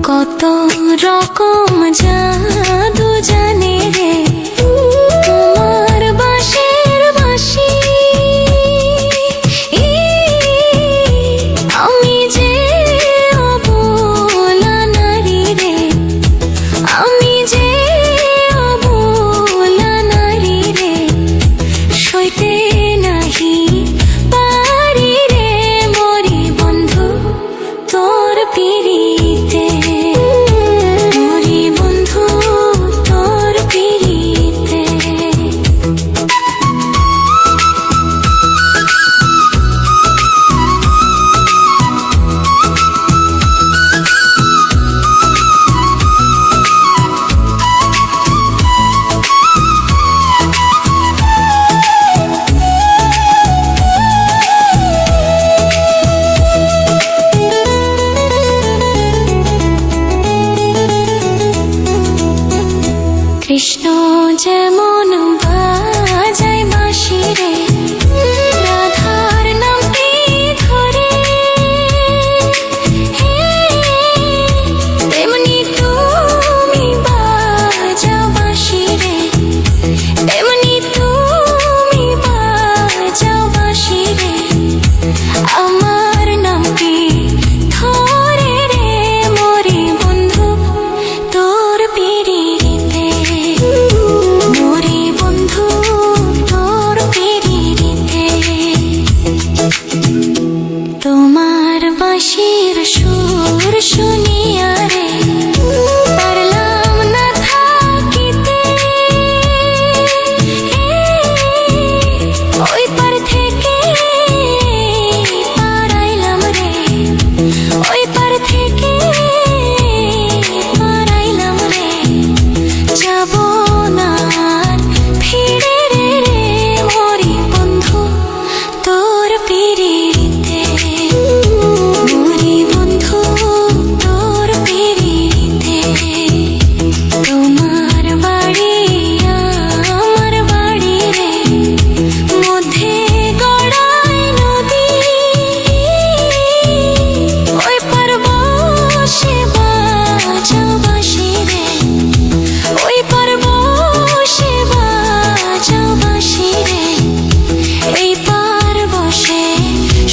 কত রকম জাদু জানে রে তোমার বাঁশির বাঁশি। আমি যে অবলা নারী রে, আমি যে অবলা নারী রে, সইতে নাহি পারি রে মরি বন্ধু তোর পিড়িতে। কৃষ্ণ যেমন বাজায় বাঁশি রে, রাধার নামটি ধরে, তেমনি তুমি বাজাও বাঁশি রে, তেমনি তুমি বাজাও বাঁশি রে, আমার নামটি ধরে রে মরি বন্ধু তোর পিড়িতে। মরি বন্ধু তোর পিড়িতে। তোমার বাঁশির সুর শুনিয়া রে পারলাম না থাকিতে, ওই পার থেকে পারাইলাম রে, ওই পার থেকে পারাইলাম রে, যাব না ফিরে রে রে মরি বন্ধু তোর পিড়িতে। মরি বন্ধু তোর পিড়িতে। তোমার বাড়ি আমার বাড়ি রে, মধ্যে গড়ায় নদী, ওই পার বসে বাজাও বাঁশি রে, ওই পার বসে বাজাও বাঁশি রে, এই পার বসে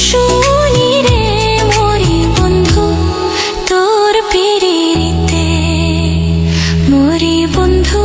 শুনি রে মরি বন্ধু তোর পিড়িতে। মরি বন্ধু